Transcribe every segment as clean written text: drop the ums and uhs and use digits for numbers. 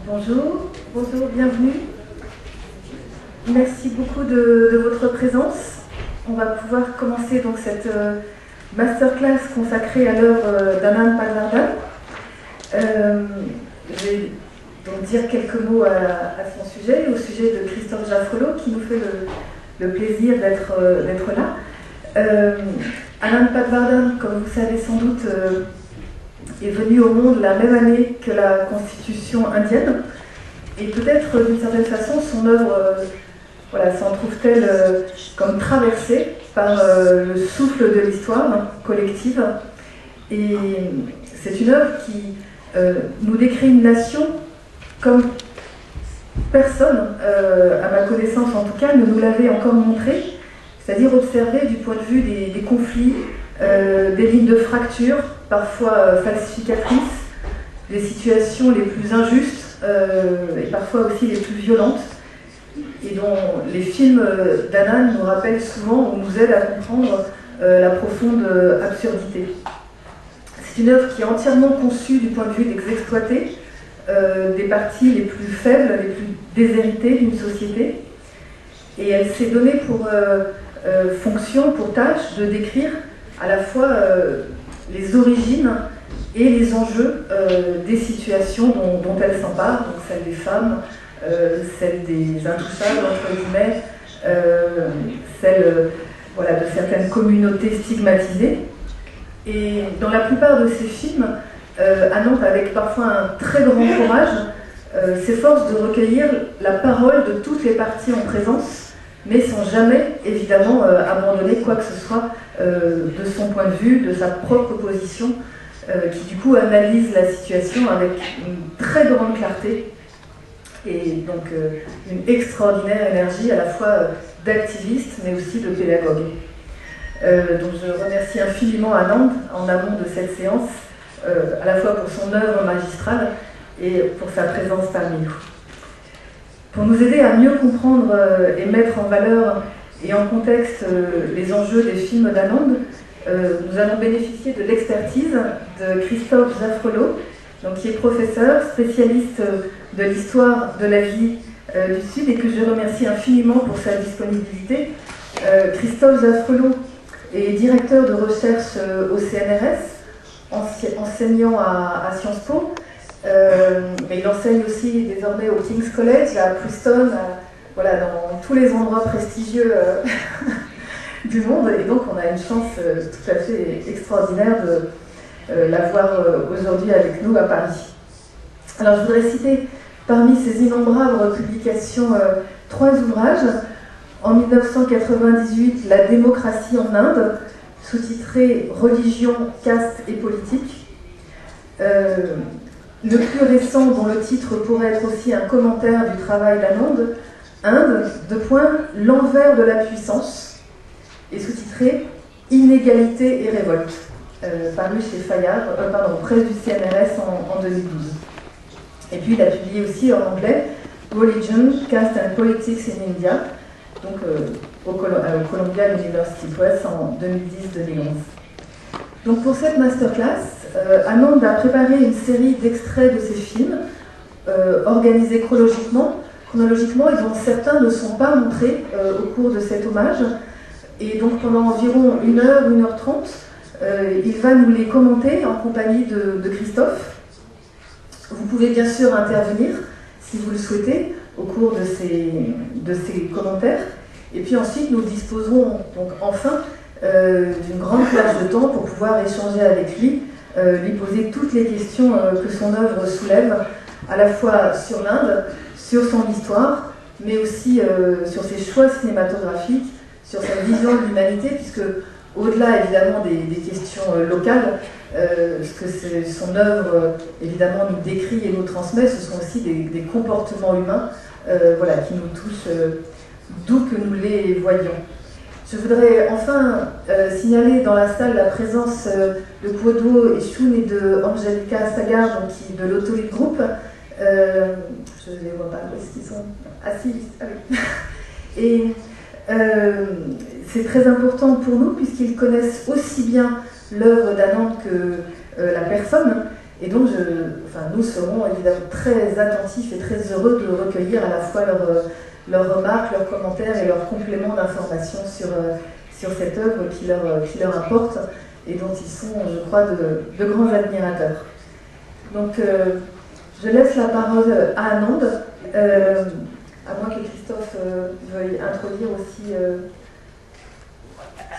Bonjour, bonjour, bienvenue. Merci beaucoup de votre présence. On va pouvoir commencer donc cette masterclass consacrée à l'œuvre d'Anand Patwardhan. Je vais donc dire quelques mots à son sujet, au sujet de Christophe Jaffrelot, qui nous fait le plaisir d'être là. Anand Patwardhan, comme vous savez sans doute, est venu au monde la même année que la constitution indienne, et peut-être d'une certaine façon son œuvre s'en trouve-t-elle comme traversée par le souffle de l'histoire collective. Et c'est une œuvre qui nous décrit une nation comme personne, à ma connaissance en tout cas, ne nous l'avait encore montré, c'est-à-dire observer du point de vue des conflits, des lignes de fracture, parfois falsificatrices, des situations les plus injustes et parfois aussi les plus violentes, et dont les films d'Anand nous rappellent souvent ou nous aident à comprendre la profonde absurdité. C'est une œuvre qui est entièrement conçue du point de vue des exploités, des parties les plus faibles, les plus déshéritées d'une société, et elle s'est donnée pour fonction, pour tâche de décrire à la fois les origines et les enjeux des situations dont elle s'empare, donc celle des femmes, celle des intouchables, entre guillemets, celle de certaines communautés stigmatisées. Et dans la plupart de ces films, Anand, avec parfois un très grand courage, s'efforce de recueillir la parole de toutes les parties en présence, mais sans jamais, évidemment, abandonner quoi que ce soit de son point de vue, de sa propre position, qui du coup analyse la situation avec une très grande clarté et donc une extraordinaire énergie à la fois d'activiste mais aussi de pédagogue. Donc je remercie infiniment Anand en amont de cette séance, à la fois pour son œuvre magistrale et pour sa présence parmi nous. Pour nous aider à mieux comprendre et mettre en valeur et en contexte les enjeux des films d'Anand, nous allons bénéficier de l'expertise de Christophe Jaffrelot, qui est professeur, spécialiste de l'histoire de la vie du Sud, et que je remercie infiniment pour sa disponibilité. Christophe Jaffrelot est directeur de recherche au CNRS, enseignant à Sciences Po, mais il enseigne aussi désormais au King's College, à Preston, dans tous les endroits prestigieux du monde, et donc on a une chance tout à fait extraordinaire de l'avoir aujourd'hui avec nous à Paris. Alors je voudrais citer parmi ces innombrables publications 3 ouvrages. En 1998, La démocratie en Inde, sous-titré Religion, caste et politique. Le plus récent, dont le titre pourrait être aussi un commentaire du travail d'Anand, Inde, l'envers de la puissance, et sous-titré Inégalité et révolte, paru chez Fayard, presse du CNRS en 2012. Et puis il a publié aussi en anglais Religion, Caste and Politics in India, donc au Columbia University Press en 2010-2011. Donc pour cette masterclass, Anand a préparé une série d'extraits de ses films, organisés chronologiquement, et dont certains ne sont pas montrés au cours de cet hommage. Et donc pendant environ 1 heure, 1h30, il va nous les commenter en compagnie de Christophe. Vous pouvez bien sûr intervenir, si vous le souhaitez, au cours de ces commentaires. Et puis ensuite, nous disposerons donc enfin d'une grande plage de temps pour pouvoir échanger avec lui, lui poser toutes les questions que son œuvre soulève, à la fois sur l'Inde, sur son histoire, mais aussi sur ses choix cinématographiques, sur sa vision de l'humanité, puisque au-delà évidemment des questions locales, ce que son œuvre évidemment nous décrit et nous transmet, ce sont aussi des comportements humains qui nous touchent d'où que nous les voyons. Je voudrais enfin signaler dans la salle la présence de Kwodo et Shun et de Angelica Sagar, donc de l'Autolit Group. Je ne les vois pas, où est-ce qu'ils sont? Ah si, ah oui. Et c'est très important pour nous puisqu'ils connaissent aussi bien l'œuvre d'Anand que la personne. Et donc nous serons évidemment très attentifs et très heureux de recueillir à la fois leurs remarques, leurs commentaires et leurs compléments d'information sur cette œuvre qui leur importe et dont ils sont, je crois, de grands admirateurs. Donc, je laisse la parole à Anand, à moins que Christophe veuille introduire aussi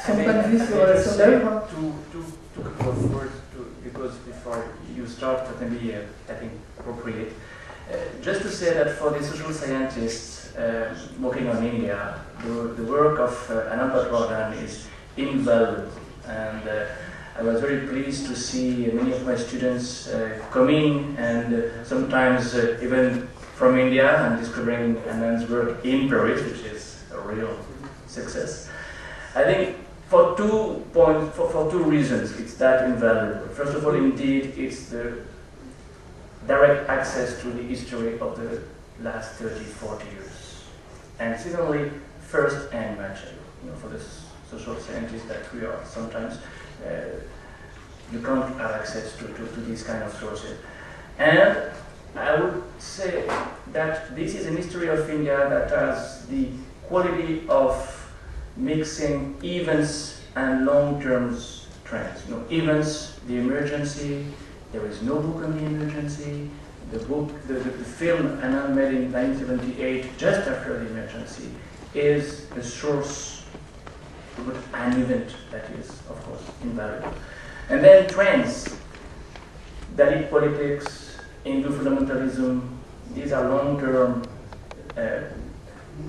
son point de vue sur l'œuvre. Two couple of words, because before you start, that may be, I think, appropriate. Just to say that for the social scientists working on India, the work of Anand Patwardhan is invaluable, and I was very pleased to see many of my students coming, and sometimes even from India, and discovering Anand's work in Paris, which is a real success. I think for 2 points, for 2 reasons, it's that invaluable. First of all, indeed, it's the direct access to the history of the last 30, 40 years. And secondly, first-hand material. For the social scientists that we are, sometimes you can't have access to these kind of sources. And I would say that this is a history of India that has the quality of mixing events and long-term trends. Events, the emergency. There is no book on the emergency. The film Anand made in 1978, just after the emergency, is a source, an event that is, of course, invaluable. And then trends, Dalit politics, Hindu fundamentalism. These are long-term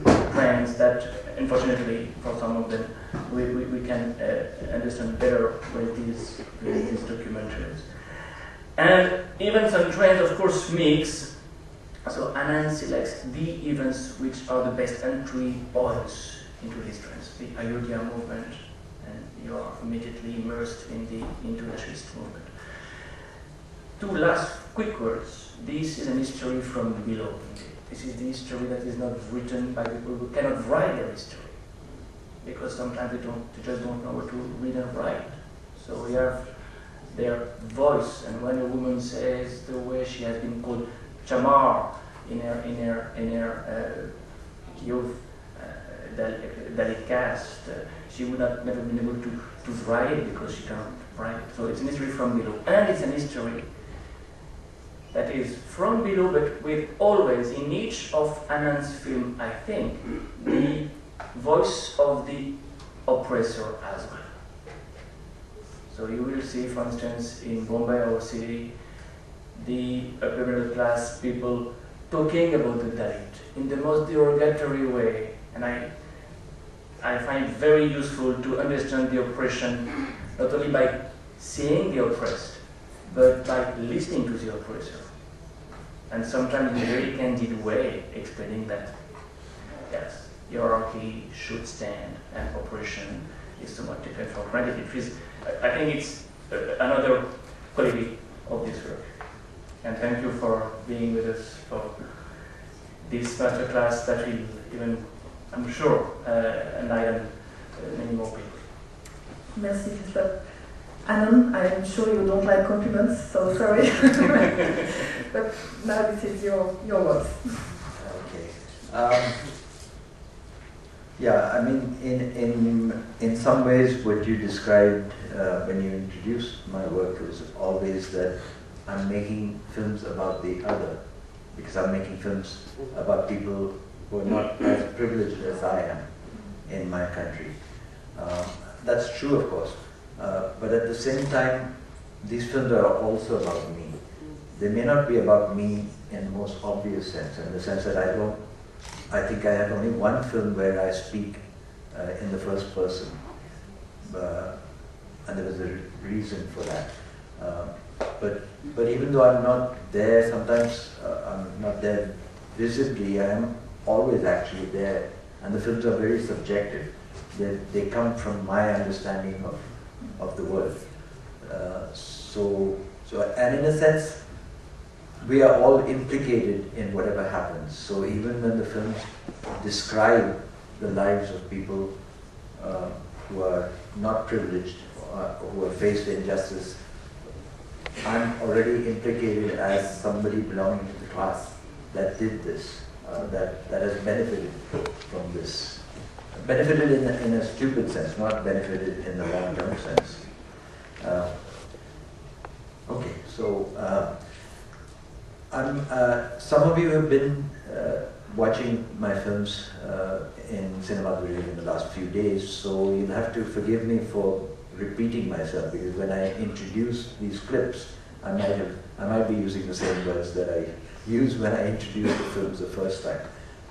trends that, unfortunately, for some of them, we can understand better with these documentaries. And even some trends, of course, mix. So Anand selects the events which are the best entry points into these trends. The Ayodhya movement, and you are immediately immersed in the internationalist movement. 2 last quick words. This is an history from below. This is the history that is not written by people who cannot write their history, because sometimes they just don't know how to read and write. So we have their voice, and when a woman says the way she has been called chamar in her youth, Dalit caste, she would have never been able to write because she can't write. So it's an history from below, and it's an history that is from below, but with always in each of Anand's film, I think, the voice of the oppressor as well. So you will see, for instance, in Bombay or City, the upper middle class people talking about the Dalit in the most derogatory way, and I find it very useful to understand the oppression not only by seeing the oppressed, but by listening to the oppressor, and sometimes in a very candid way explaining that yes, hierarchy should stand and oppression is somewhat taken for granted. I think it's another quality of this work. And thank you for being with us for this masterclass that will even, I'm sure, enlighten many more people. Merci, Christophe. Anand, I'm sure you don't like compliments, so sorry. But now this is your words. Okay. Yeah, I mean, in some ways, what you described when you introduced my work was always that I'm making films about the other, because I'm making films about people who are not as privileged as I am in my country. That's true, of course, but at the same time, these films are also about me. They may not be about me in the most obvious sense, in the sense that I think I have only one film where I speak in the first person, and there was a reason for that. But even though I'm not there, sometimes I'm not there visibly, I am always actually there, and the films are very subjective. They come from my understanding of the world. And in a sense, we are all implicated in whatever happens. So even when the films describe the lives of people who are not privileged, who have faced injustice, I'm already implicated as somebody belonging to the class that did this, that has benefited from this. Benefited in a stupid sense, not benefited in the long-term sense. Okay, so some of you have been watching my films in Cinema in the last few days, so you'll have to forgive me for repeating myself, because when I introduce these clips, I might be using the same words that I used when I introduced the films the first time.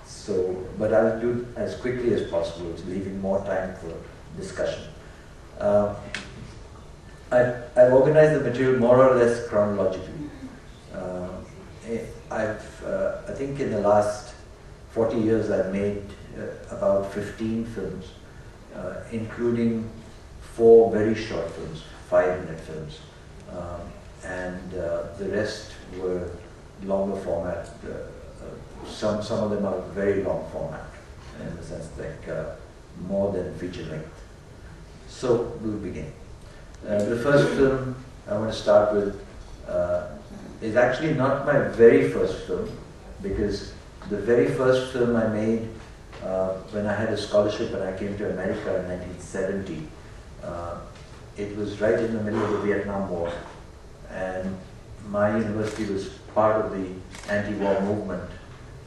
So, but I'll do it as quickly as possible, leaving more time for discussion. I've organized the material more or less chronologically. I think in the last 40 years I've made about 15 films, including 4 very short films, 5-minute films, and the rest were longer format. Some of them are very long format, in the sense like more than feature length. So we'll begin. The first film I want to start with is actually not my very first film, because the very first film I made when I had a scholarship and I came to America in 1970, it was right in the middle of the Vietnam War, and my university was part of the anti-war movement,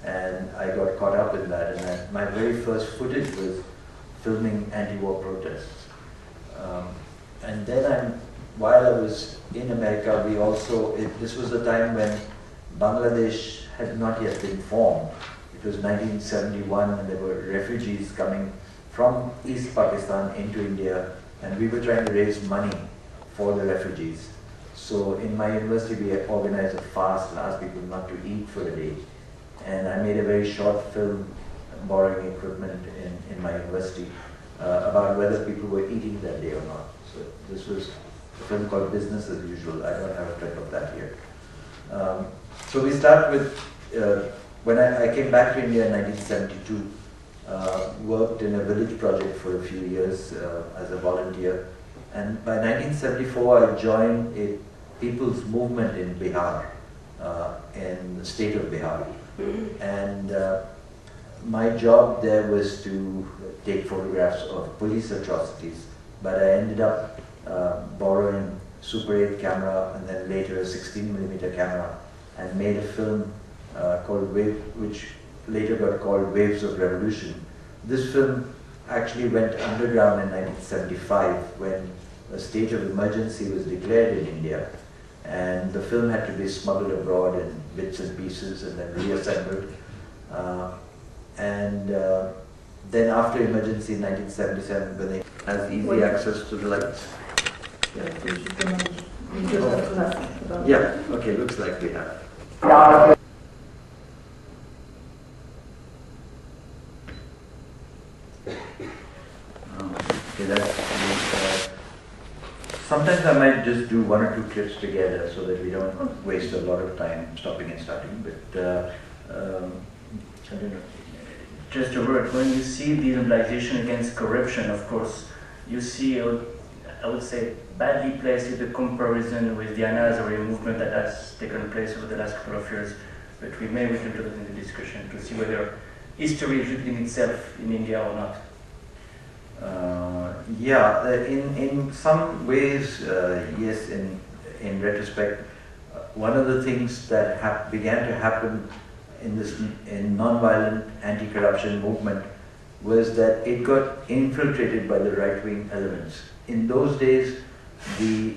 and I got caught up in that, and my very first footage was filming anti-war protests. And then while I was in America, this was the time when Bangladesh had not yet been formed. It was 1971, and there were refugees coming from East Pakistan into India, and we were trying to raise money for the refugees. So in my university, we organized a fast and asked people not to eat for a day. And I made a very short film, borrowing equipment in my university, about whether people were eating that day or not. So this was a film called Business as Usual. I don't have a clip of that here. So we start with, when I came back to India in 1972, worked in a village project for a few years as a volunteer. And by 1974, I joined a people's movement in Bihar, in the state of Bihar. And my job there was to take photographs of police atrocities, but I ended up borrowing Super 8 camera and then later a 16mm camera, and made a film called which later got called Waves of Revolution. This film actually went underground in 1975 when a state of emergency was declared in India, and the film had to be smuggled abroad in bits and pieces and then reassembled. Then after emergency in 1977, when they has easy access to the lights. Yeah, okay, looks like we have. Sometimes I might just do 1 or 2 clips together so that we don't waste a lot of time stopping and starting. But I don't know. Just a word, when you see the mobilization against corruption, of course, you see, I would say, badly placed in the comparison with the Anazari movement that has taken place over the last couple of years. But we may return to that in the discussion to see whether history is repeating itself in India or not. In some ways, yes, in retrospect, one of the things that began to happen in non-violent anti-corruption movement was that it got infiltrated by the right-wing elements. In those days, the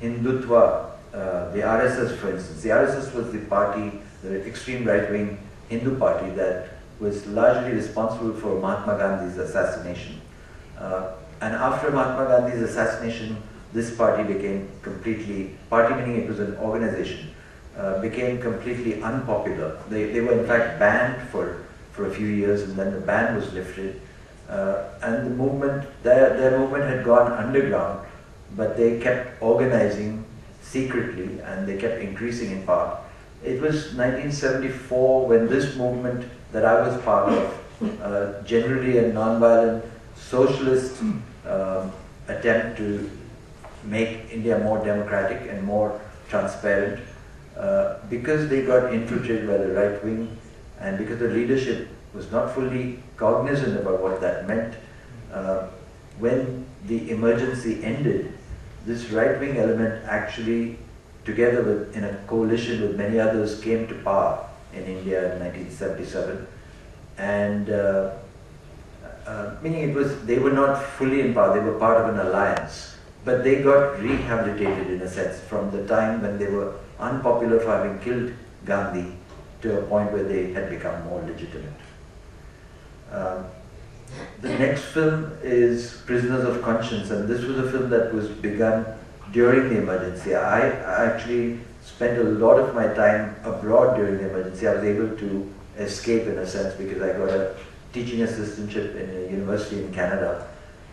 Hindutva, the RSS for instance, the RSS was the party, the extreme right-wing Hindu party that was largely responsible for Mahatma Gandhi's assassination. And after Mahatma Gandhi's assassination, this party became completely, party meaning it was an organization, became completely unpopular. They were in fact banned for a few years, and then the ban was lifted, And the movement, their movement had gone underground, but they kept organizing secretly and they kept increasing in power. It was 1974 when this movement that I was part of, generally a non-violent socialist attempt to make India more democratic and more transparent, because they got infiltrated by the right wing and because the leadership was not fully cognizant about what that meant. When the emergency ended, this right-wing element actually, together with, in a coalition with many others, came to power in India in 1977. And meaning it was, they were not fully in power, they were part of an alliance. But they got rehabilitated in a sense from the time when they were unpopular for having killed Gandhi to a point where they had become more legitimate. The next film is Prisoners of Conscience, and this was a film that was begun during the emergency. I actually spent a lot of my time abroad during the emergency. I was able to escape in a sense because I got a teaching assistantship in a university in Canada,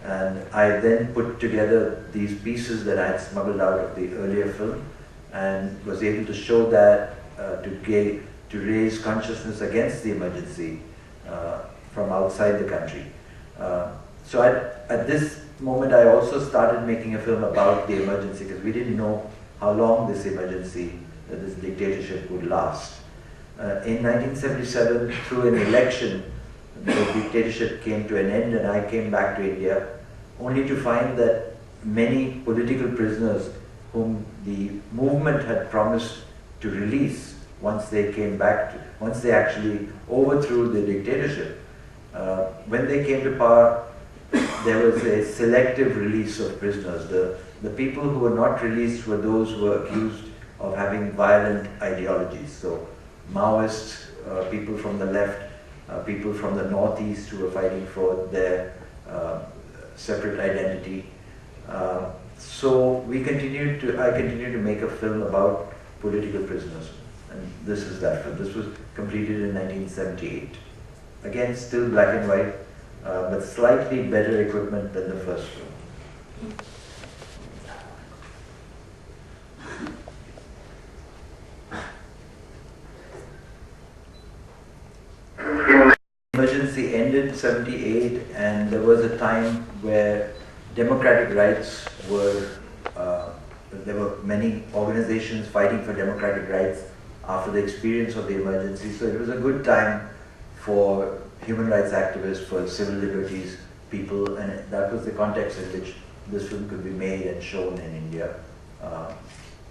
and I then put together these pieces that I had smuggled out of the earlier film and was able to show that to raise consciousness against the emergency from outside the country. So at this moment I also started making a film about the emergency because we didn't know how long this emergency, this dictatorship would last. In 1977, through an election, the dictatorship came to an end and I came back to India, only to find that many political prisoners whom the movement had promised to release once they came back, once they actually overthrew the dictatorship, when they came to power, there was a selective release of prisoners. The people who were not released were those who were accused of having violent ideologies. So Maoists, people from the left, people from the northeast who were fighting for their separate identity. So I continued to make a film about political prisoners, and this is that film. This was completed in 1978. Again, still black and white, but slightly better equipment than the first film. Emergency ended in 78, and there was a time where democratic rights were, there were many organizations fighting for democratic rights after the experience of the emergency, so it was a good time for human rights activists, for civil liberties people, and that was the context in which this film could be made and shown in India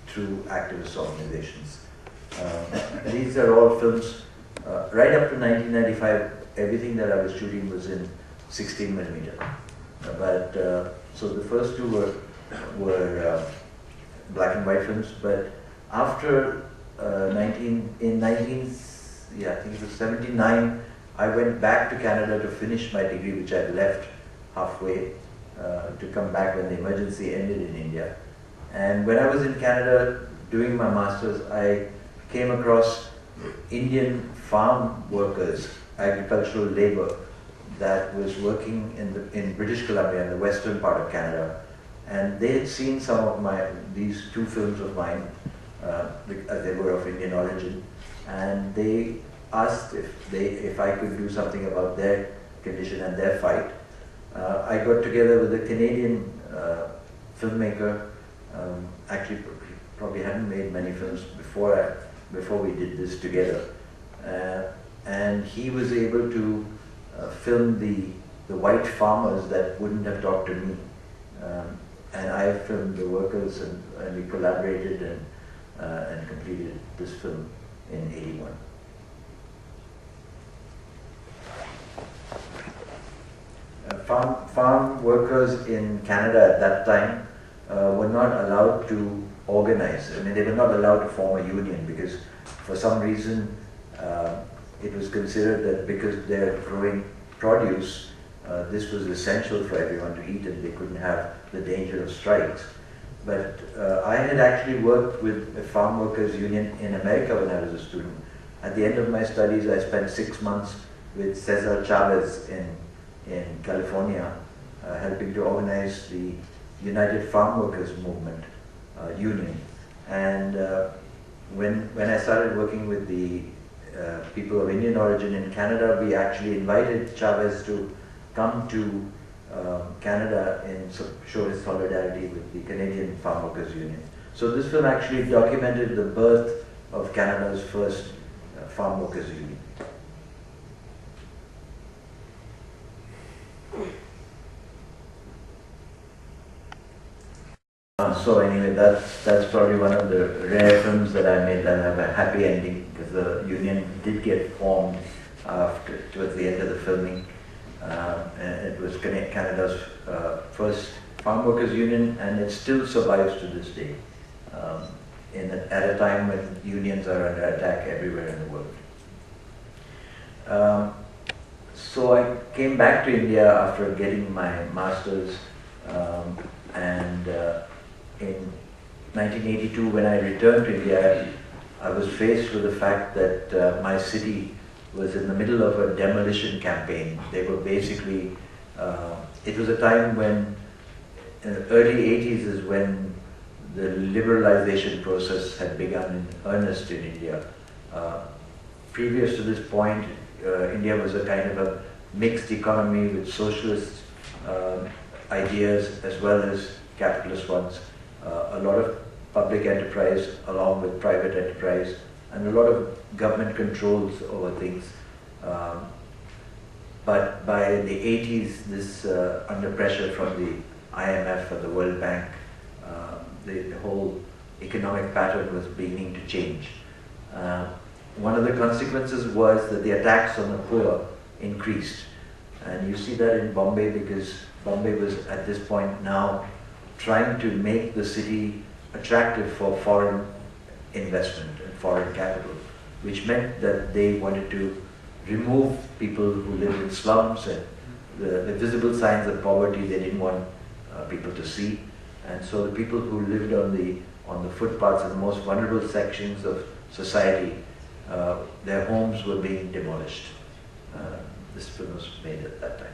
through activist organizations. These are all films, right up to 1995, everything that I was shooting was in 16mm. So the first two were black and white films, but after I think it was 79, I went back to Canada to finish my degree, which I had left halfway, to come back when the emergency ended in India. And when I was in Canada doing my master's, I came across Indian farm workers, agricultural labor, that was working in British Columbia, in the western part of Canada. And they had seen some of these two films of mine, as they were of Indian origin, and they asked if I could do something about their condition and their fight. I got together with a Canadian filmmaker. Actually, he probably hadn't made many films before we did this together, and he was able to film the white farmers that wouldn't have talked to me, and I filmed the workers, and we collaborated and completed this film in '81. Farm workers in Canada at that time were not allowed to organize. I mean, they were not allowed to form a union because for some reason it was considered that because they're growing produce, this was essential for everyone to eat and they couldn't have the danger of strikes. But I had actually worked with a farm workers union in America when I was a student. At the end of my studies, I spent 6 months with Cesar Chavez in California, helping to organize the United Farm Workers Movement union. And when I started working with the people of Indian origin in Canada, we actually invited Chavez to come to Canada and show his solidarity with the Canadian Farm Workers Union. So this film actually documented the birth of Canada's first Farm Workers Union. So anyway, that's probably one of the rare films that I made that have a happy ending, because the union did get formed towards the end of the filming. And it was Canada's first farm workers union, and it still survives to this day, at a time when unions are under attack everywhere in the world. So I came back to India after getting my master's, and in 1982, when I returned to India, I was faced with the fact that my city was in the middle of a demolition campaign. They were basically, it was a time when, in the early 80s is when the liberalization process had begun in earnest in India. Previous to this point, India was a kind of a mixed economy with socialist ideas as well as capitalist ones. A lot of public enterprise along with private enterprise, and a lot of government controls over things. But by the 80s, this under pressure from the IMF and the World Bank, the whole economic pattern was beginning to change. One of the consequences was that the attacks on the poor increased. And you see that in Bombay, because Bombay was at this point now trying to make the city attractive for foreign investment and foreign capital, which meant that they wanted to remove people who lived in slums and the visible signs of poverty they didn't want people to see. And so the people who lived on the footpaths in the most vulnerable sections of society, their homes were being demolished. This film was made at that time.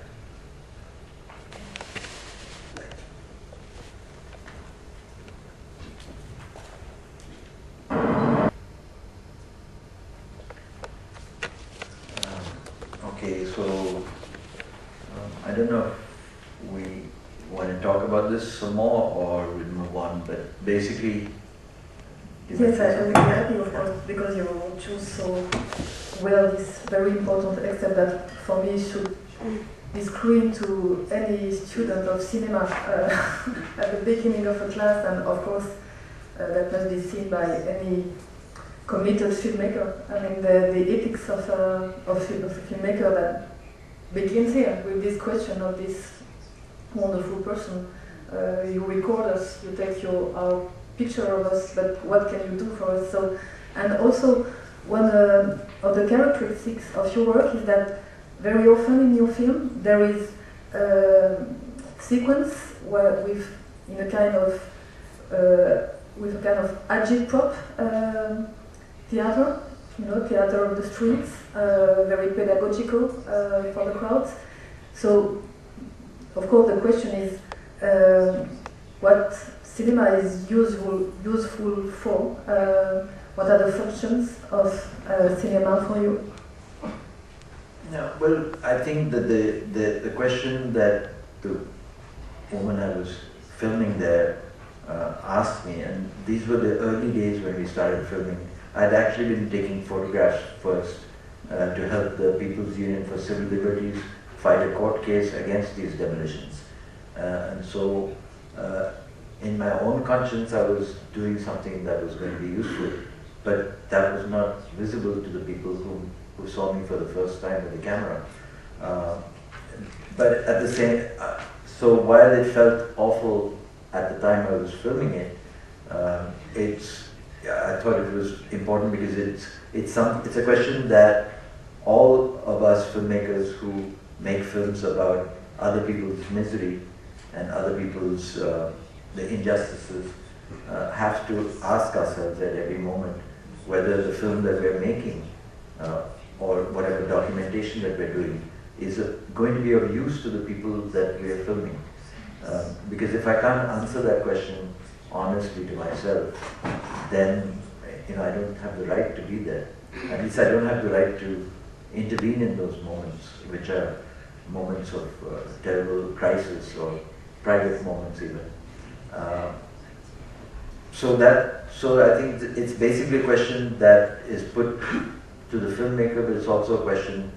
Okay, so I don't know if we want to talk about this some more or we'll move on, but basically... Yes, I will be happy, of course, because you choose so well this very important except that for me should be screened to any student of cinema at the beginning of a class, and of course that must be seen by any committed filmmaker. I mean, the ethics of a filmmaker that begins here with this question of this wonderful person. You record us, you take our picture of us, but what can you do for us? So, and also one of the characteristics of your work is that very often in your film there is a sequence where with a kind of agitprop theater, theater of the streets, very pedagogical for the crowds. So, of course, the question is what cinema is useful for. What are the functions of cinema for you? Yeah, well, I think that the question that the woman I was filming there asked me, and these were the early days when we started filming. I'd actually been taking photographs first to help the People's Union for Civil Liberties fight a court case against these demolitions. And so, in my own conscience, I was doing something that was going to be useful, but that was not visible to the people who saw me for the first time with the camera. But at the same, so while it felt awful at the time I was filming it, I thought it was important because it's a question that all of us filmmakers who make films about other people's misery and other people's the injustices have to ask ourselves at every moment whether the film that we're making or whatever documentation that we're doing is going to be of use to the people that we are filming. Because if I can't answer that question honestly to myself, then I don't have the right to be there. At least I don't have the right to intervene in those moments, which are moments of terrible crisis or private moments even. So I think it's basically a question that is put to the filmmaker, but it's also a question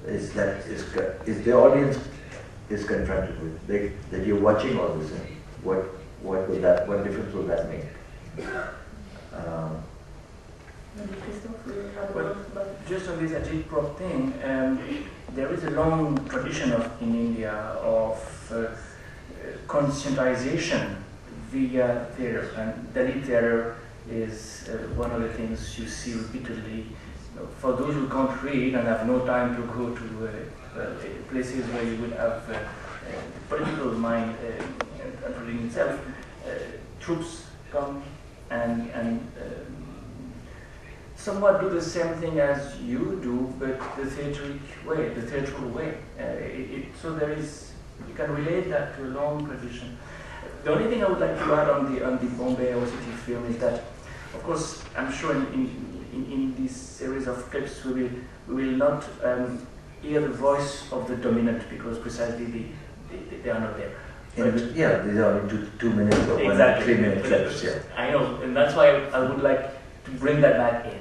is the audience is confronted with, that you're watching all this, and what difference will that make? Well, just on this agitprop thing, there is a long tradition in India of conscientization via theatre, and Dalit theatre is one of the things you see repeatedly. For those who can't read and have no time to go to places where you would have the political mind unfolding itself, troops come and somewhat do the same thing as you do, but the theatrical way. So there is, you can relate that to a long tradition. The only thing I would like to add on the Bombay OCT film is that, of course, I'm sure in this series of clips we will not hear the voice of the dominant, because precisely they are not there. Yeah, these are only 2 minutes or exactly. 3 minute clips. Yeah. I know, and that's why I would like to bring that back in.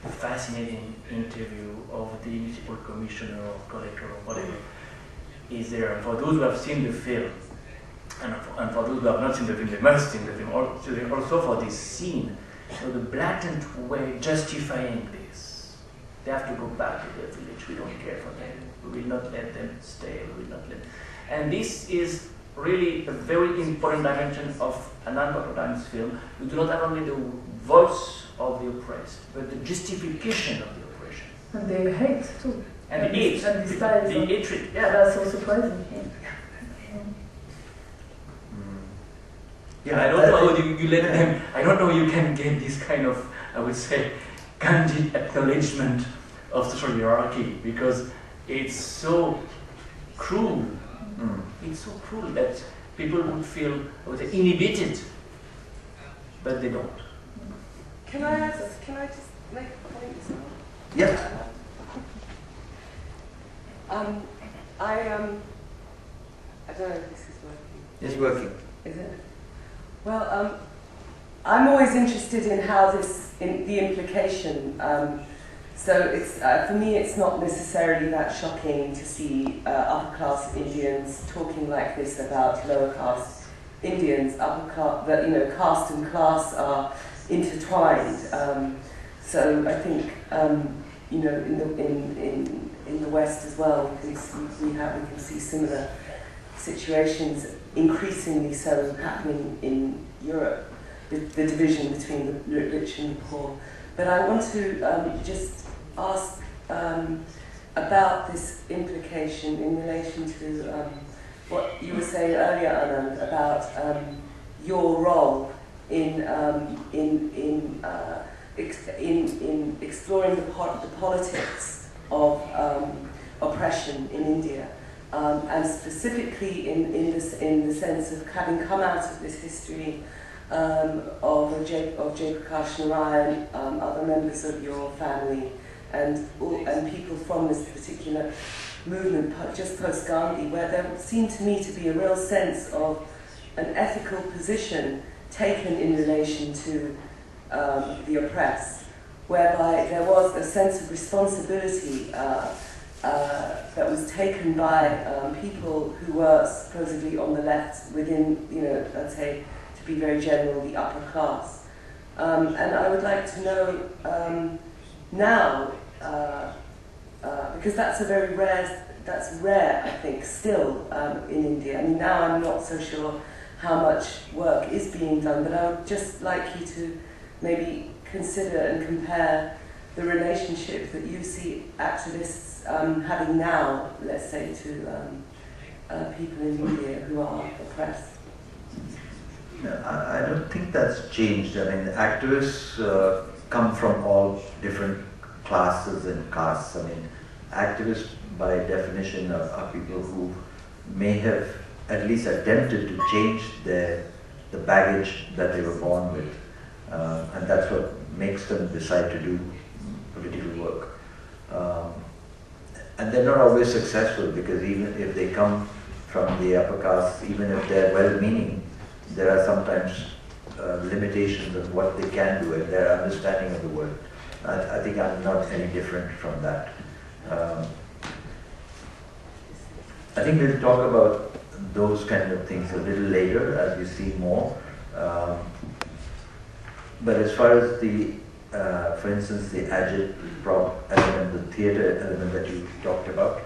The fascinating interview of the municipal commissioner or collector or whatever is there. And for those who have seen the film, and for those who have not seen the film, they must see the film. Also for this scene, the blatant way justifying this. They have to go back to their village. We don't care for them. We will not let them stay. We will not let. And this is really a very important dimension of Anand Patwardhan's film. We do not have only the voice of the oppressed, but the justification of the oppression. And the hate too. And the hate. And the styles. The hatred. Yeah. That's so surprising. Yeah, I don't know how you let them. I don't know you can get this kind of, I would say, candid acknowledgement of social hierarchy, because it's so cruel. It's so cruel that people would feel, I would say, inhibited, but they don't. Can I just make a point as well? Yeah. I don't know if this is working. It's working. Is it? Well, I'm always interested in how the implication. So it's for me, it's not necessarily that shocking to see upper class Indians talking like this about lower caste Indians. Upper caste, that caste and class are intertwined. So I think in the West as well, we can see similar situations increasingly so happening in Europe, the division between the rich and the poor. But I want to just ask about this implication in relation to what you were saying earlier, Anand, about your role in exploring the politics of oppression in India. And specifically in the sense of having come out of this history of Jay Prakash Narayan, other members of your family, and people from this particular movement just post-Gandhi, where there seemed to me to be a real sense of an ethical position taken in relation to the oppressed, whereby there was a sense of responsibility that was taken by people who were supposedly on the left within, let's say, to be very general, the upper class. And I would like to know now, because that's rare, I think, still in India. I mean, now I'm not so sure how much work is being done, but I would just like you to maybe consider and compare the relationship that you see activists having now, let's say, to people in India who are oppressed. I don't think that's changed. I mean, activists come from all different classes and castes. I mean, activists by definition, are people who may have at least attempted to change the baggage that they were born with. And that's what makes them decide to do political work. And they're not always successful, because even if they come from the upper caste, even if they're well-meaning, there are sometimes limitations of what they can do and their understanding of the world. I think I'm not any different from that. I think we'll talk about those kind of things a little later as we see more. But as far as the, for instance, the agit-prop element, the theatre element that you talked about,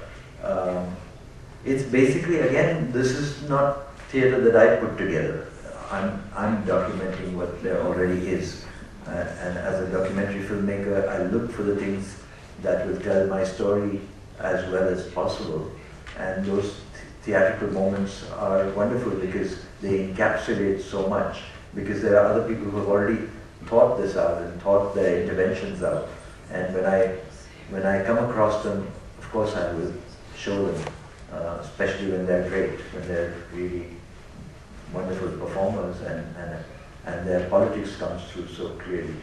it's basically, again, this is not theatre that I put together. I'm documenting what there already is. And as a documentary filmmaker, I look for the things that will tell my story as well as possible. And those theatrical moments are wonderful because they encapsulate so much, because there are other people who have already thought this out and thought their interventions out. And when I come across them, of course I will show them, especially when they're great, when they're really wonderful performers and their politics comes through so clearly.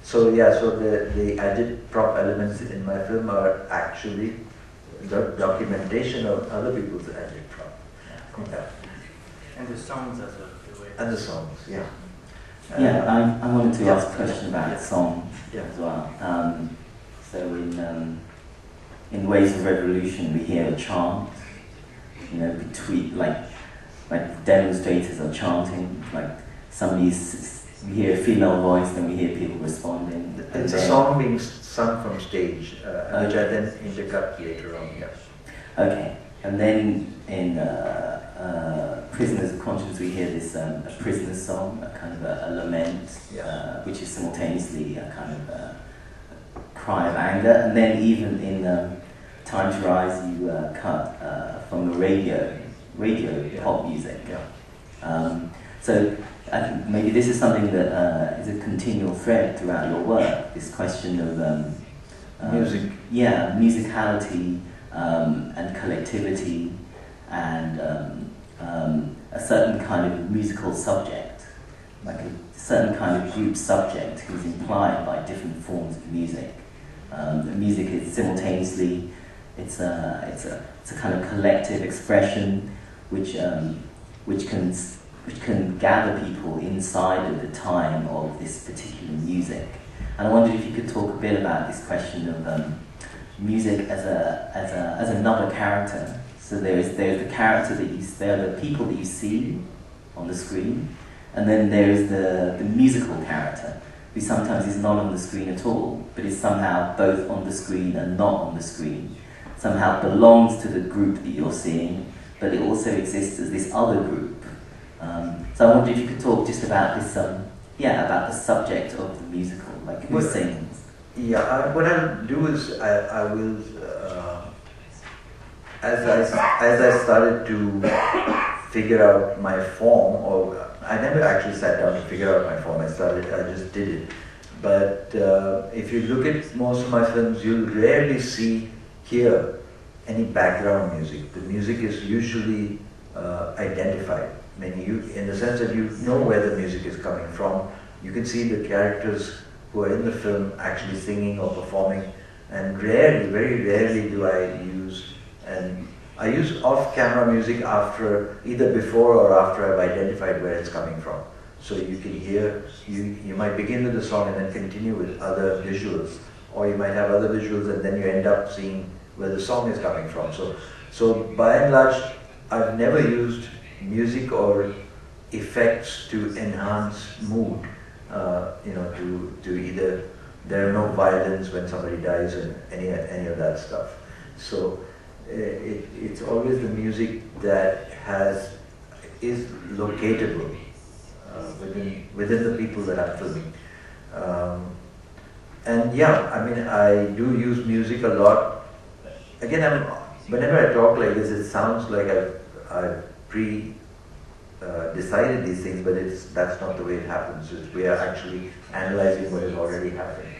So the agit-prop elements in my film are actually the documentation of other people's agit-prop. Yeah. And the songs as well. And the songs, yeah. I wanted to ask a question about the song as well. So in Ways of Revolution, we hear a chant, between like demonstrators are chanting, like we hear a female voice, then we hear people responding. It's a song being sung from stage, which I then intercut later on. Yes. Okay, and then in Prisoners of Conscience, we hear this a prisoner's song, a kind of a lament, which is simultaneously a kind of a cry of anger. And then even in Time to Rise, you cut from the radio pop music. So I think maybe this is something that is a continual thread throughout your work, this question of music. Yeah, musicality and collectivity and a certain kind of musical subject, like a certain kind of group subject who's implied by different forms of music. The music is simultaneously, it's a kind of collective expression which can gather people inside of the time of this particular music. And I wondered if you could talk a bit about this question of music as another character. So there's the character there are the people that you see on the screen, and then there's the musical character, who sometimes is not on the screen at all, but is somehow both on the screen and not on the screen. Somehow belongs to the group that you're seeing, but it also exists as this other group. So I wonder if you could talk just about this, about the subject of the musical, like who sings. Yeah, what I'll do is I will, as I started to figure out my form, or I never actually sat down to figure out my form. I just did it. But if you look at most of my films, you'll rarely hear any background music. The music is usually identified. I mean, in the sense that you know where the music is coming from. You can see the characters who are in the film actually singing or performing, and very rarely do I use, and I use off-camera music after, either before or after I've identified where it's coming from. So you can hear, you might begin with the song and then continue with other visuals, or you might have other visuals and then you end up seeing where the song is coming from. So by and large, I've never used music or effects to enhance mood, to either, there are no violins when somebody dies and any of that stuff. So it's always the music that is locatable within the people that I'm filming. And yeah, I mean, I do use music a lot. Again, whenever I talk like this, it sounds like I've decided these things, but that's not the way it happens. We are actually analyzing what has already happened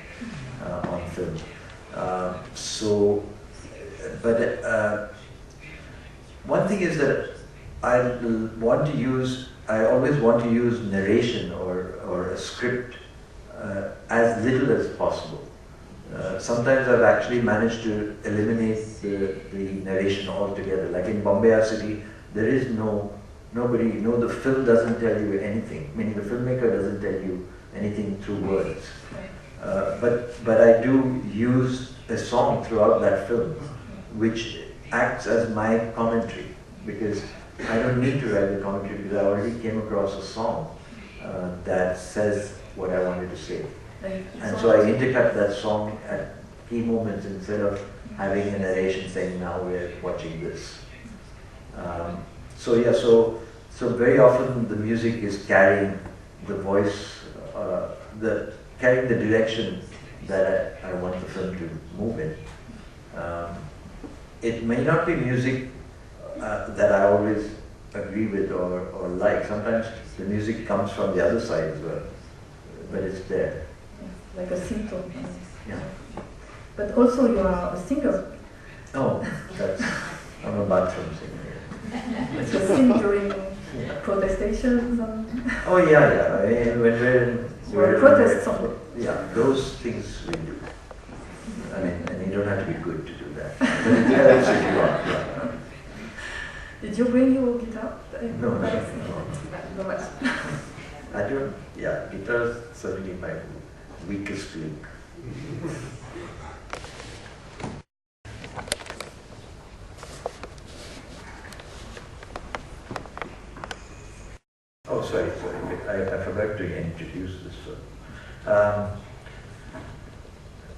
on film. So but one thing is that I always want to use narration or a script as little as possible. Sometimes I've actually managed to eliminate the narration altogether. Like in Bombay City, there is the film doesn't tell you anything, meaning the filmmaker doesn't tell you anything through words. But I do use a song throughout that film, which acts as my commentary, because I don't need to write the commentary because I already came across a song that says what I wanted to say. And so I intercut that song at key moments instead of having a narration saying, now we're watching this. So very often the music is carrying the voice, carrying the direction that I want the film to move in. It may not be music that I always agree with or like. Sometimes the music comes from the other side as well, but it's there. Like a symptom. Yeah. But also you are a singer. Oh, I'm a bathroom singer. You sing during protestations. Oh yeah. I mean, when we're protest song. Yeah, those things we do. I mean, and you don't have to be good to do that. But it helps if you are. Yeah. Did you bring your guitar? No. Not much. I don't. Yeah, guitar is certainly my weakest link. Oh, sorry. I forgot to introduce this film.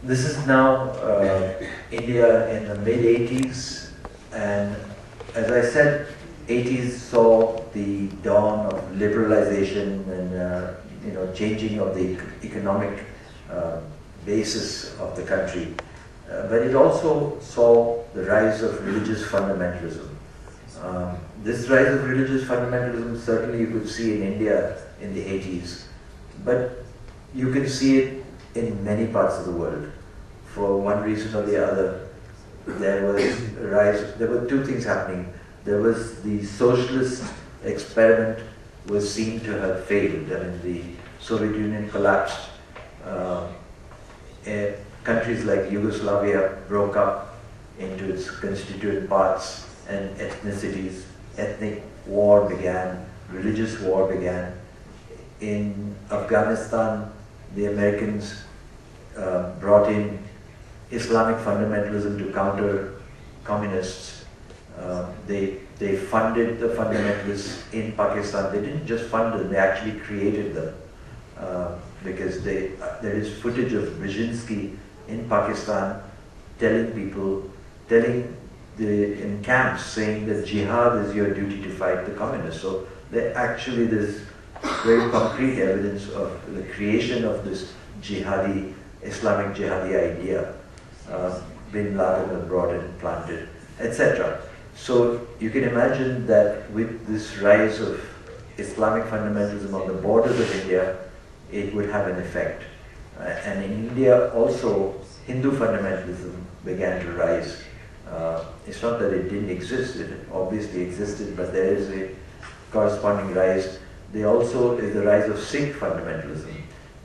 This is now India in the mid-80s, and as I said, 80s saw the dawn of liberalization and changing of the economic basis of the country. But it also saw the rise of religious fundamentalism. This rise of religious fundamentalism certainly you could see in India in the 80s, but you can see it in many parts of the world. For one reason or the other, there were two things happening. There was the socialist experiment was seen to have failed. I mean, the Soviet Union collapsed. Countries like Yugoslavia broke up into its constituent parts and ethnicities. Ethnic war began, religious war began. In Afghanistan, the Americans brought in Islamic fundamentalism to counter communists. They funded the fundamentalists in Pakistan. They didn't just fund them, they actually created them. Because there is footage of Brzezinski in Pakistan telling in camps saying that jihad is your duty to fight the communists. So there's very concrete evidence of the creation of this Islamic jihadi idea. Bin Laden was brought in, planted, etc. So you can imagine that with this rise of Islamic fundamentalism on the borders of India, it would have an effect. And in India also, Hindu fundamentalism began to rise. It's not that it didn't exist, it obviously existed, but there is a corresponding rise. There also is the rise of Sikh fundamentalism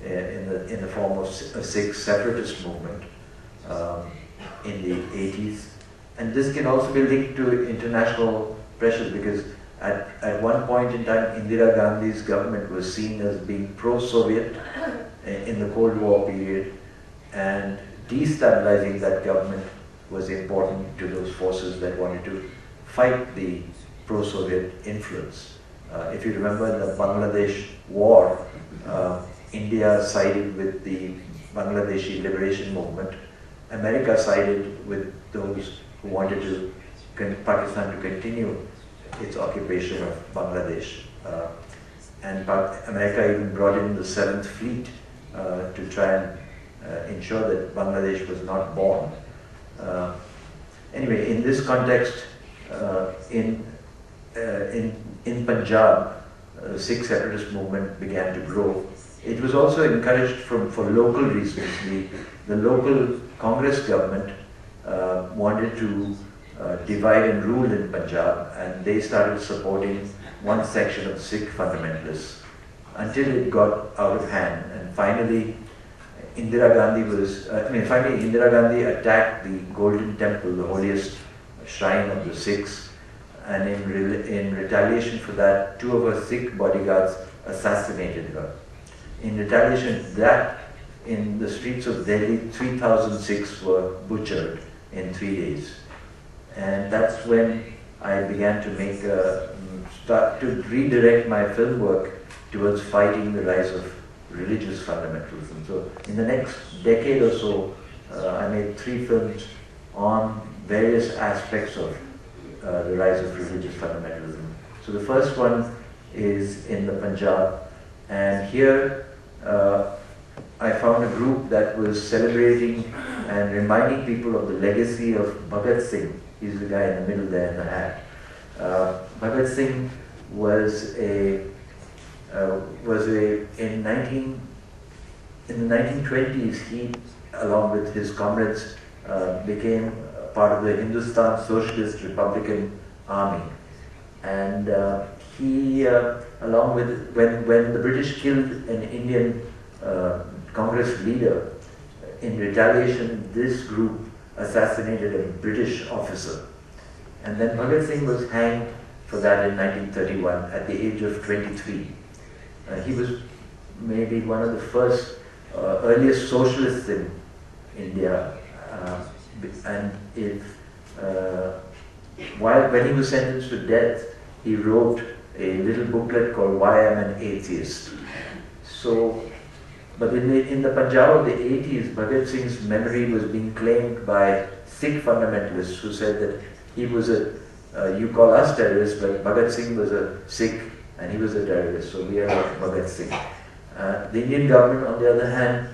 in the form of a Sikh separatist movement in the 80s. And this can also be linked to international pressures because at one point in time, Indira Gandhi's government was seen as being pro-Soviet in the Cold War period, and destabilizing that government was important to those forces that wanted to fight the pro-Soviet influence. If you remember in the Bangladesh war, India sided with the Bangladeshi liberation movement. America sided with those who wanted Pakistan to continue its occupation of Bangladesh. And America even brought in the 7th Fleet to try and ensure that Bangladesh was not born. Anyway, in this context, in Punjab, the Sikh separatist movement began to grow. It was also encouraged for local reasons. The local Congress government wanted to divide and rule in Punjab, and they started supporting one section of Sikh fundamentalists until it got out of hand, and finally Indira Gandhi attacked the Golden Temple, the holiest shrine of the Sikhs, and in retaliation for that, 2 of her Sikh bodyguards assassinated her. In retaliation to that, in the streets of Delhi, 3,000 Sikhs were butchered in 3 days. And that's when I began to start to redirect my film work towards fighting the rise of religious fundamentalism. So in the next decade or so, I made 3 films on various aspects of the rise of religious fundamentalism. So the first one is in the Punjab, and here I found a group that was celebrating and reminding people of the legacy of Bhagat Singh. He's the guy in the middle there in the hat. Bhagat Singh was in the 1920s, he, along with his comrades, became part of the Hindustan Socialist Republican Army. And he, along with, when the British killed an Indian Congress leader, in retaliation, this group assassinated a British officer. And then Bhagat Singh was hanged for that in 1931 at the age of 23. He was maybe one of the first earliest socialists in India, and when he was sentenced to death, he wrote a little booklet called "Why I'm an Atheist." So, but in the Punjab of the 80s, Bhagat Singh's memory was being claimed by Sikh fundamentalists who said that he was you call us terrorists, but Bhagat Singh was a Sikh and he was a terrorist, so we are like Bhagat Singh. The Indian government, on the other hand,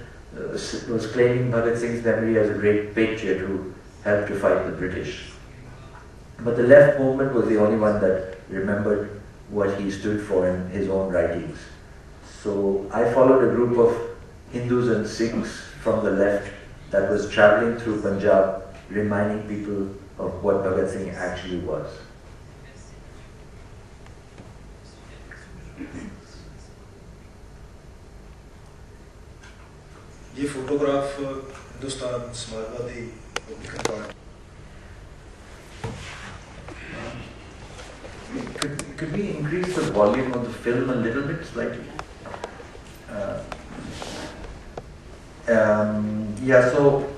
was claiming Bhagat Singh's memory as a great patriot who helped to fight the British. But the left movement was the only one that remembered what he stood for in his own writings. So I followed a group of Hindus and Sikhs from the left that was traveling through Punjab, reminding people of what Bhagat Singh actually was. ये photograph Hindustan Samajwadi Republican party Could we increase the volume of the film a little bit, slightly? Yeah, so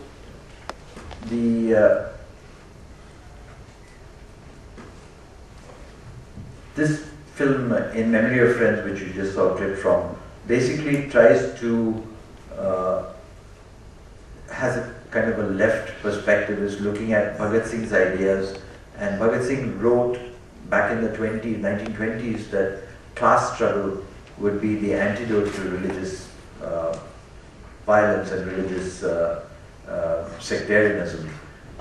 this film, In Memory of Friends, which you just saw a clip from, basically tries to has a kind of a left perspective, is looking at Bhagat Singh's ideas, and Bhagat Singh wrote back in the 1920s that class struggle would be the antidote to religious violence and religious sectarianism.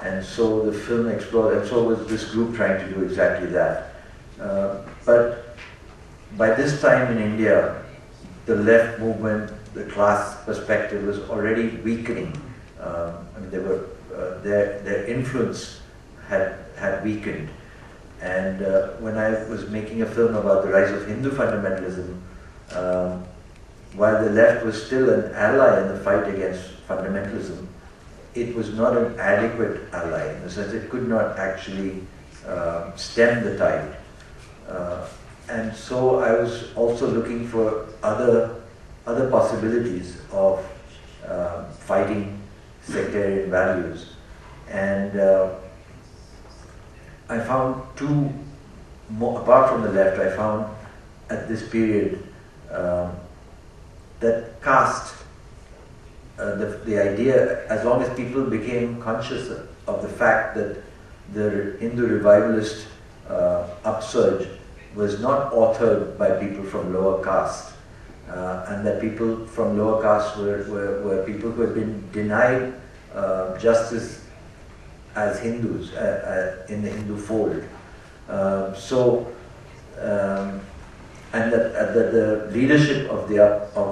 And so the film explored, and so was this group trying to do exactly that. But by this time in India, the left movement, the class perspective was already weakening. I mean, they were, their influence had weakened. And when I was making a film about the rise of Hindu fundamentalism, while the left was still an ally in the fight against fundamentalism, it was not an adequate ally, in the sense it could not actually stem the tide. And so I was also looking for other possibilities of fighting sectarian values. And I found two more, apart from the left, I found at this period that caste, the idea, as long as people became conscious of the fact that the Hindu revivalist upsurge was not authored by people from lower caste, and that people from lower caste were people who had been denied justice as Hindus in the Hindu fold. And that the leadership of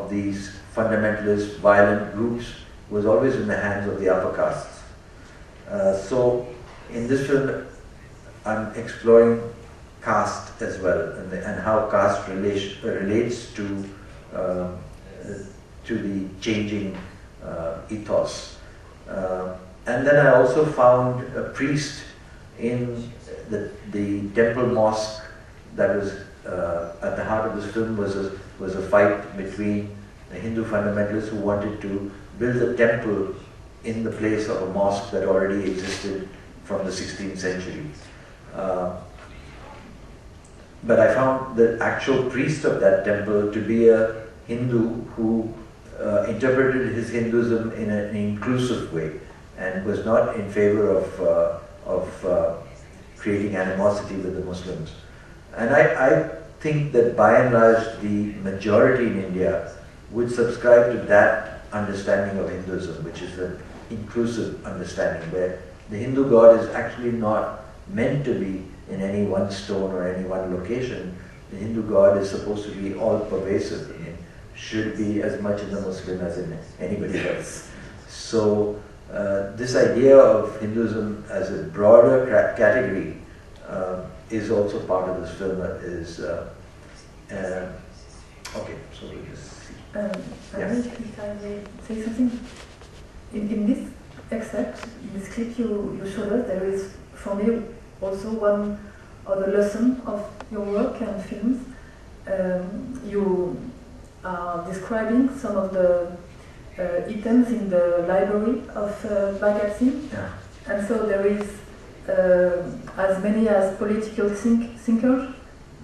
these fundamentalist violent groups was always in the hands of the upper castes. So in this film, I'm exploring caste as well, and how caste relates to the changing ethos. And then I also found a priest in the temple mosque that was at the heart of this film. Was a fight between the Hindu fundamentalists who wanted to build a temple in the place of a mosque that already existed from the 16th century. But I found the actual priest of that temple to be a Hindu who interpreted his Hinduism in an inclusive way and was not in favor of creating animosity with the Muslims. And I think that by and large the majority in India would subscribe to that understanding of Hinduism, which is an inclusive understanding where the Hindu God is actually not meant to be in any one stone or any one location. The Hindu God is supposed to be all pervasive. I mean, should be as much in the Muslim as in anybody else. So this idea of Hinduism as a broader category is also part of this film. Okay, so we'll just see. Anand, if I may say something, in this excerpt, in this clip you showed us, there is for me also one other lesson of your work and films. You are describing some of the items in the library of Bhagat Singh, Yeah. and so there is as many as political thinkers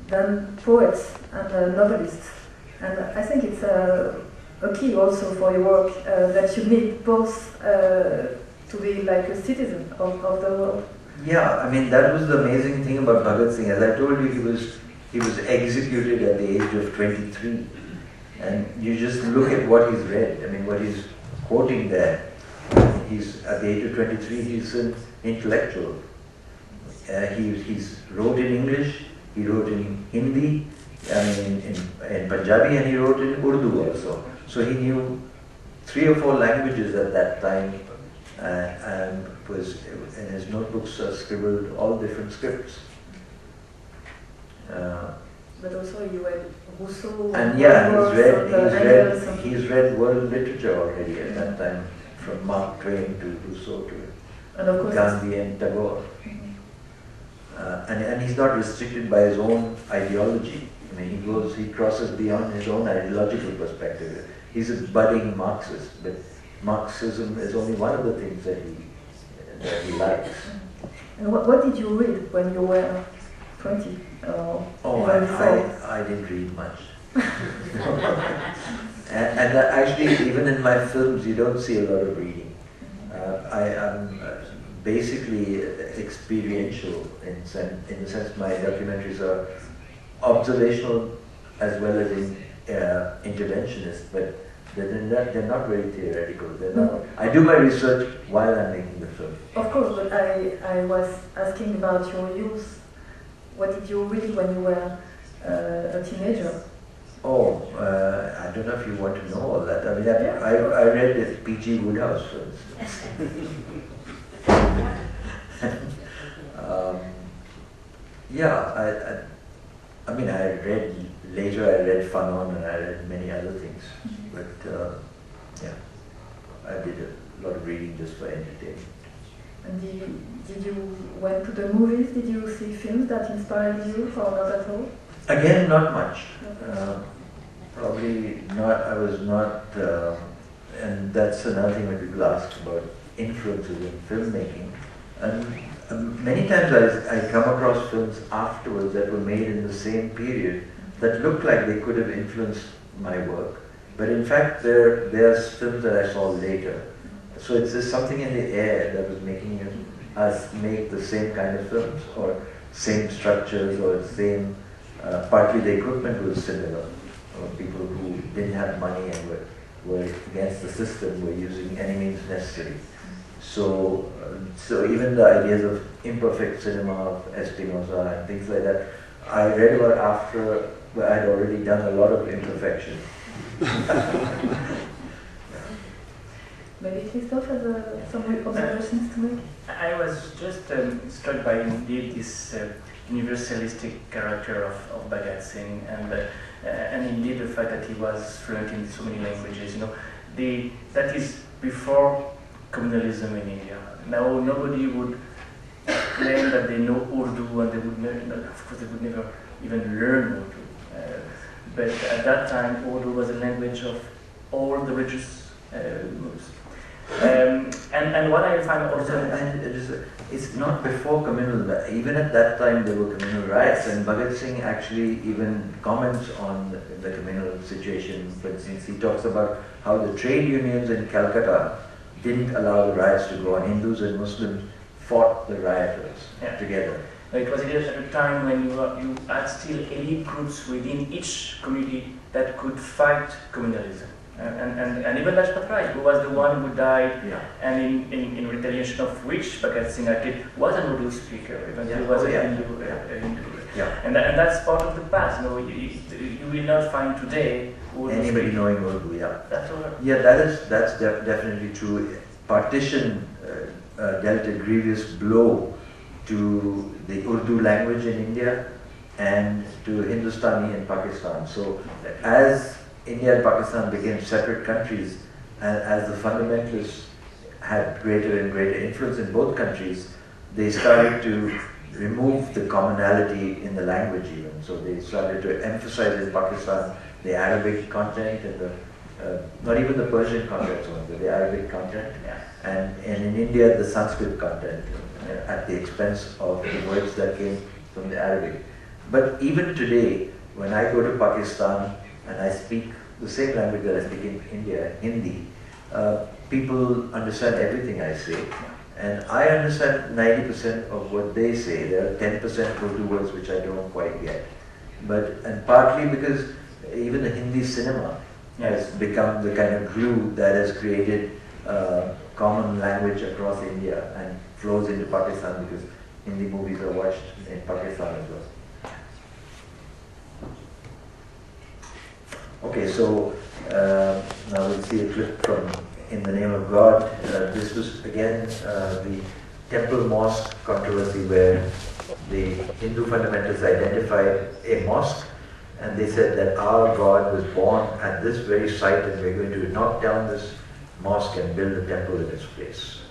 than poets and novelists. And I think it's a key also for your work that you need both to be like a citizen of the world. Yeah, I mean that was the amazing thing about Bhagat Singh. As I told you, he was executed at the age of 23, and you just look at what he's read. I mean, what he's quoting there. He's at the age of 23. He's an intellectual. He's wrote in English. He wrote in Hindi. I mean, in Punjabi, and he wrote in Urdu also. So he knew 3 or 4 languages at that time, and was in his notebooks scribbled all different scripts. But also you read Rousseau. And yeah, he's read world literature already at that time, from Mark Twain to Rousseau to and of course Gandhi and Tagore. And he's not restricted by his own ideology. I mean, he crosses beyond his own ideological perspective. He's a budding Marxist, but Marxism is only one of the things that he likes. And what did you read when you were 20? I didn't read much. and actually, even in my films, you don't see a lot of reading. I am basically experiential in the sense my documentaries are observational as well as interventionist, but they're not very theoretical. I do my research while I'm making the film. Of course, but I was asking about your youth. What did you read when you were a teenager? I don't know if you want to know all that. I mean, I read P.G. Woodhouse, for instance. I mean, I read Fanon and I read many other things, but I did a lot of reading just for entertainment. And did you went to the movies? Did you see films that inspired you, or not at all? Again, not much. Probably not. I was not, and that's another thing when people ask about influences in filmmaking. And many times I come across films afterwards that were made in the same period that looked like they could have influenced my work, but in fact there's films that I saw later. So it's just something in the air that was making us make the same kind of films, or same structures, or same. Partly the equipment was similar. People who didn't have money and were against the system were using any means necessary. So even the ideas of imperfect cinema of Espinosa and things like that, I read about after I had already done a lot of imperfection. Maybe Christophe has some observations to make? I was just struck by indeed this universalistic character of Bhagat Singh, and indeed the fact that he was fluent in so many languages. You know, that is before communalism in India. Now nobody would claim that they know Urdu, and they would never, of course, they would never even learn Urdu. But at that time, Urdu was a language of all the religious groups. And what I find also, it's not before communal. Even at that time, there were communal riots, and Bhagat Singh actually even comments on the communal situation. For instance, he talks about how the trade unions in Calcutta didn't allow the riots to go on. Hindus and Muslims fought the rioters together. It was at a time when you had still elite groups within each community that could fight communalism. And even Lajpat Rai, who was the one who died, and in retaliation of which Bhagat Singh actually was an Urdu speaker, even though he was a Hindu. And that's part of the past. You know, you will not find today anybody knowing Urdu. That's all right. Yeah, that's definitely true. Partition dealt a grievous blow to the Urdu language in India and to Hindustani in Pakistan. So as India and Pakistan became separate countries, and as the fundamentalists had greater and greater influence in both countries, they started to remove the commonality in the language even. So they started to emphasize in Pakistan the Arabic content and the not even the Persian content, but the Arabic content, and in India the Sanskrit content, at the expense of the words that came from the Arabic. But even today, when I go to Pakistan and I speak the same language that I speak in India, Hindi, people understand everything I say. And I understand 90% of what they say. There are 10% Urdu words which I don't quite get. And partly because even the Hindi cinema has become the kind of glue that has created common language across India and flows into Pakistan, because Hindi movies are watched in Pakistan as well. Okay, so now we'll see a clip from In the Name of God. This was again the temple mosque controversy, where the Hindu fundamentalists identified a mosque and they said that our God was born at this very site and we're going to knock down this mosque and build a temple in its place.